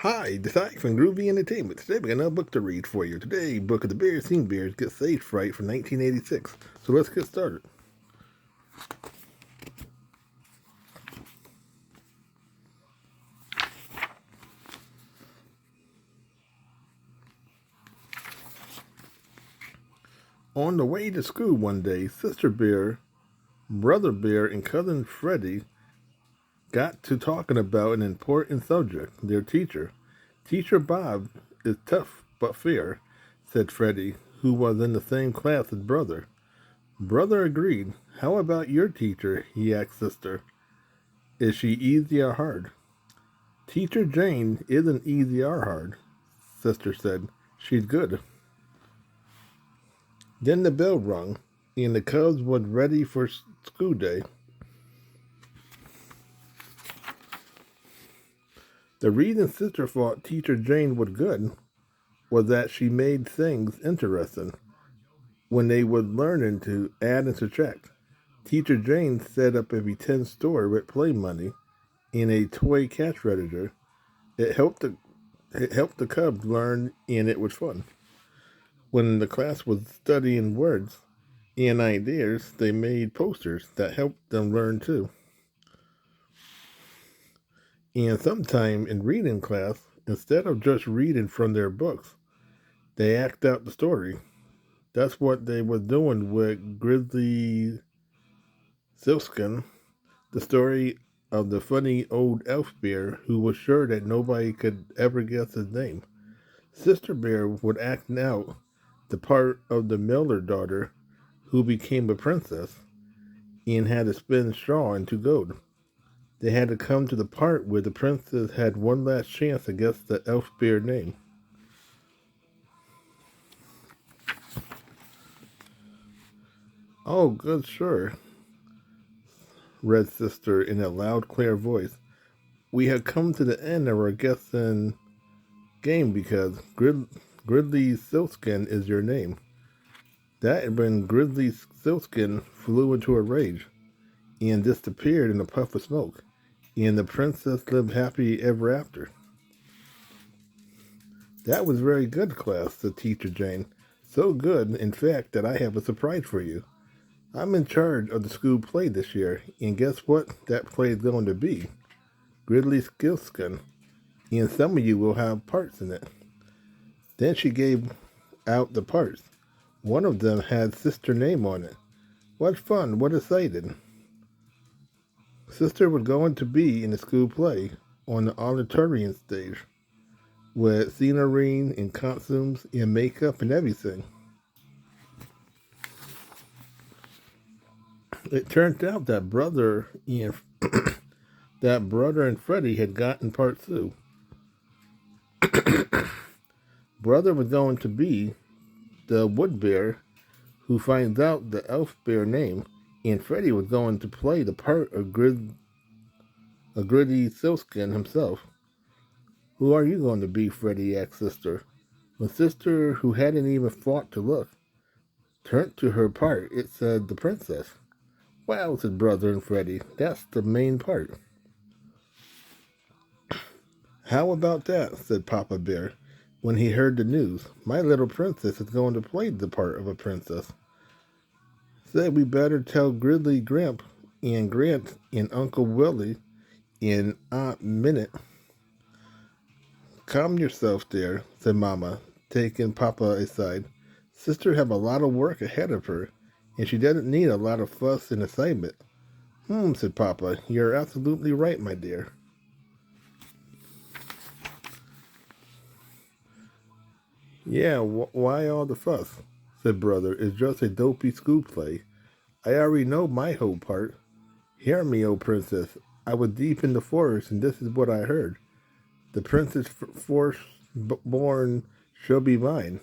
Hi, this is Ike from Groovy Entertainment. Today we got another book to read for you. Today, book of the Berenstain Bears Get Stage Fright from 1986. So let's get started. On the way to school one day, Sister Bear, Brother Bear, and Cousin Freddie got to talking about an important subject, their teacher. Teacher Bob is tough but fair, said Freddie, who was in the same class as Brother. Brother agreed. How about your teacher? He asked Sister. Is she easy or hard? Teacher Jane isn't easy or hard, Sister said. She's good. Then the bell rung, and the cubs were ready for school day. The reason Sister thought Teacher Jane was good was that she made things interesting when they were learning to add and subtract. Teacher Jane set up a pretend store with play money and a toy cash register. It helped the it helped the cubs learn, and it was fun. When the class was studying words and ideas, they made posters that helped them learn too. And sometime in reading class, instead of just reading from their books, they act out the story. That's what they were doing with Grizzly Silkskin, the story of the funny old elf bear who was sure that nobody could ever guess his name. Sister Bear would act out the part of the miller daughter who became a princess and had to spin straw into gold. They had to come to the part where the princess had one last chance to guess the elf bear name. Oh, good, sure, read Sister in a loud, clear voice. We have come to the end of our guessing game because Gridley Silkskin is your name. That and when Grizzly Silkskin flew into a rage and disappeared in a puff of smoke, and the princess lived happy ever after. That was very good, class, said Teacher Jane. So good, in fact, that I have a surprise for you. I'm in charge of the school play this year, and guess what that play is going to be? Gridley Silkskin, and some of you will have parts in it. Then she gave out the parts. One of them had Sister name on it. What fun, what exciting. Sister was going to be in the school play on the auditorium stage with scenery and costumes and makeup and everything. It turned out that brother and Freddie had gotten part two. Brother was going to be the wood bear who finds out the elf bear name, and Freddie was going to play the part of Gritty Silkskin himself. Who are you going to be, Freddie asked Sister. When Sister, who hadn't even thought to look, turned to her part, it said the princess. Wow, said Brother and Freddie, that's the main part. How about that, said Papa Bear, when he heard the news. My little princess is going to play the part of a princess. Said we better tell Gridley Gramp and Grant and Uncle Willie and Aunt Minute. Calm yourself there, said Mama, taking Papa aside. Sister have a lot of work ahead of her, and she doesn't need a lot of fuss and excitement. Said Papa. You're absolutely right, my dear. Yeah, why all the fuss? Said Brother. It's just a dopey school play. I already know my whole part. Hear me, O princess. I was deep in the forest, and this is what I heard. The princess born shall be mine.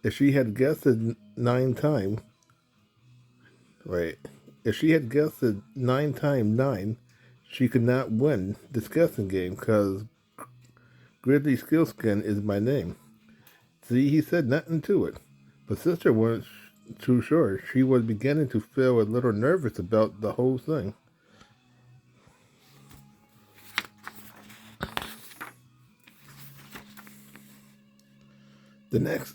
If she had guessed it 9 times, wait, if she had guessed it 9 times 9, she could not win this guessing game because Grizzly Skillskin is my name. See, he said nothing to it. But Sister wasn't too sure. She was beginning to feel a little nervous about the whole thing. The next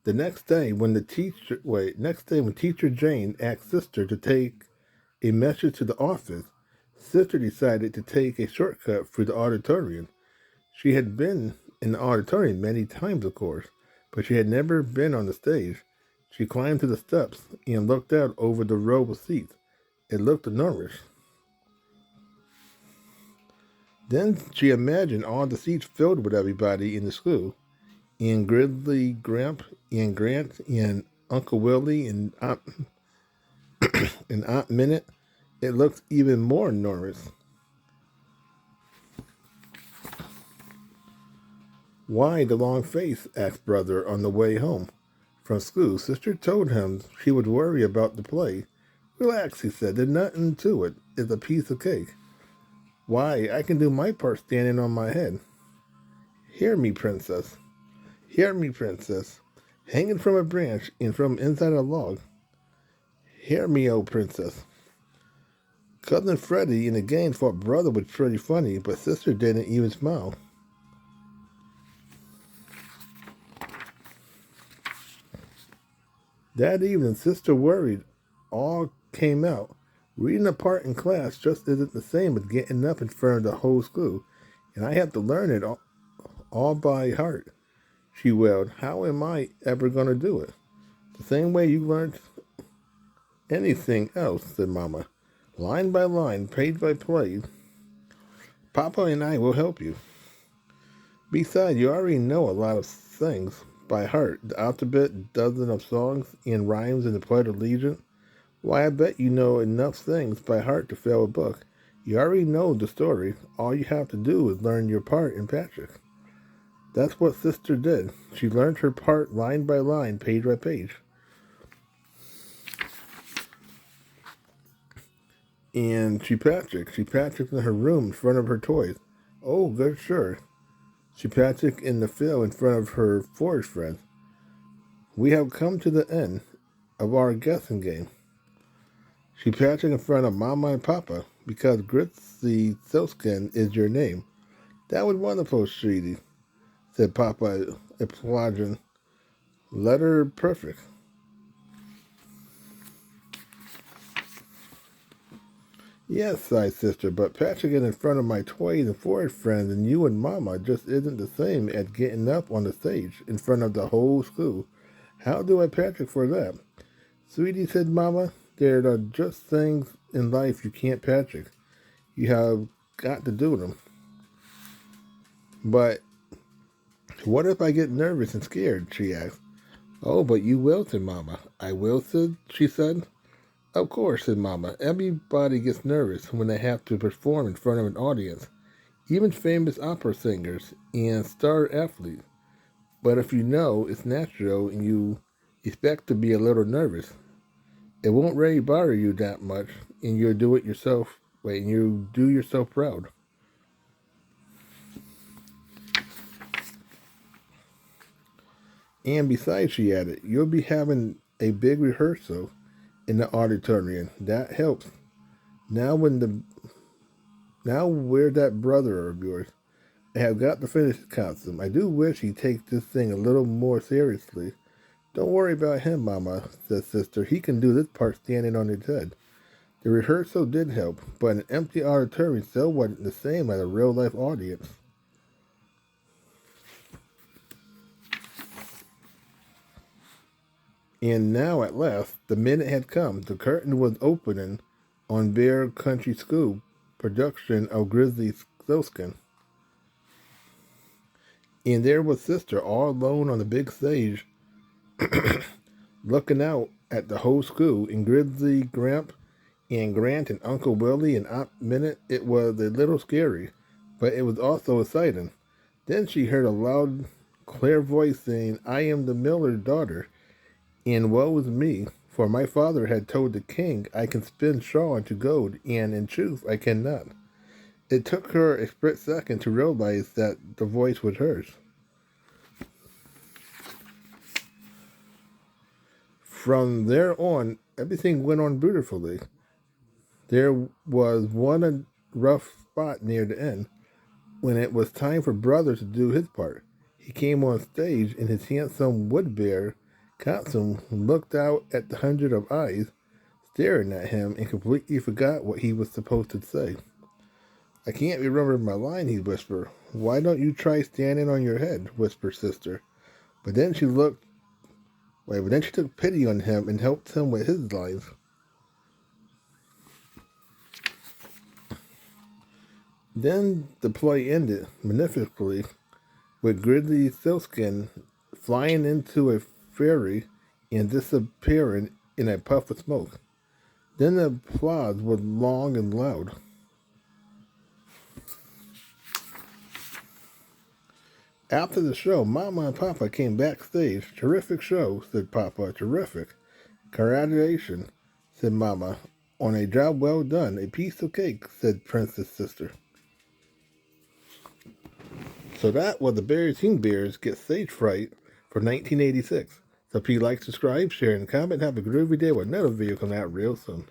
the next day when teacher Jane asked Sister to take a message to the office, Sister decided to take a shortcut through the auditorium. She had been in the auditorium many times, of course, but she had never been on the stage. She climbed to the steps and looked out over the row of seats. It looked enormous. Then she imagined all the seats filled with everybody in the school, and Grizzly Gramp, and Grant, and Uncle Willie, and Aunt Minute. It looked even more enormous. Why the long face? Asked Brother on the way home from school. Sister told him she would worry about the play. Relax, he said. There's nothing to it. It's a piece of cake. Why, I can do my part standing on my head. Hear me, princess. Hear me, princess. Hanging from a branch and from inside a log. Hear me, oh princess. Cousin Freddie in the game thought Brother was pretty funny, but Sister didn't even smile. That evening, Sister worried all came out. Reading a part in class just isn't the same as getting up in front of the whole school, and I have to learn it all by heart. She wailed. How am I ever going to do it? The same way you learned anything else, said Mama. Line by line, page by page. Papa and I will help you. Besides, you already know a lot of things by heart. The alphabet, dozen of songs and rhymes in the Pledge of Allegiance. Why, I bet you know enough things by heart to fill a book. You already know the story. All you have to do is learn your part in Patrick. That's what Sister did. She learned her part line by line, page by page. And she Patricked in her room in front of her toys. Oh, good, sure. She Patricked in the field in front of her forest friends. We have come to the end of our guessing game. She Patricked in front of Mama and Papa because Gritsy Silkskin is your name. That was wonderful, sweetie, said Papa, applauding. Letter perfect. Yes, sighed Sister, but Patrick is in front of my toys and forest friends, and you and Mama just isn't the same as getting up on the stage in front of the whole school. How do I Patrick for that? Sweetie, said Mama, there are just things in life you can't Patrick. You have got to do them. But what if I get nervous and scared? She asked. Oh, but you will, said Mama. I will, she said. Of course, said Mama. Everybody gets nervous when they have to perform in front of an audience, even famous opera singers and star athletes. But if you know it's natural and you expect to be a little nervous, it won't really bother you that much, and you'll do it yourself. And you do yourself proud. And besides, she added, you'll be having a big rehearsal in the auditorium. That helps. Now where's that brother of yours? I have got to finish the costume. I do wish he'd take this thing a little more seriously. Don't worry about him, Mama, said Sister. He can do this part standing on his head. The rehearsal did help, but an empty auditorium still wasn't the same as a real-life audience. And now, at last, the minute had come. The curtain was opening on Bear Country School production of Grizzly Silkskin. And there was Sister all alone on the big stage, looking out at the whole school, and Grizzly Gramp and Grant and Uncle Willie and Aunt Minute. It was a little scary, but it was also exciting. Then she heard a loud, clear voice saying, I am the miller's daughter. And woe is me, for my father had told the king I can spin straw into gold, and in truth I cannot. It took her a split second to realize that the voice was hers. From there on, everything went on beautifully. There was one rough spot near the end, when it was time for Brother to do his part. He came on stage, and his handsome wood bear costume looked out at the hundred of eyes staring at him and completely forgot what he was supposed to say. I can't remember my line, he whispered. Why don't you try standing on your head, whispered Sister. But then she took pity on him and helped him with his lines. Then the play ended magnificently with Grizzly Silkskin flying into a fairy and disappearing in a puff of smoke. Then the applause was long and loud. After the show, Mama and Papa came backstage. Terrific show, said Papa. Terrific. Congratulations, said Mama. On a job well done. A piece of cake, said Princess Sister. So that was the Berenstain Bears Get Stage Fright for 1986. So if you like, subscribe, share, and comment, have a groovy day with another video coming out real soon.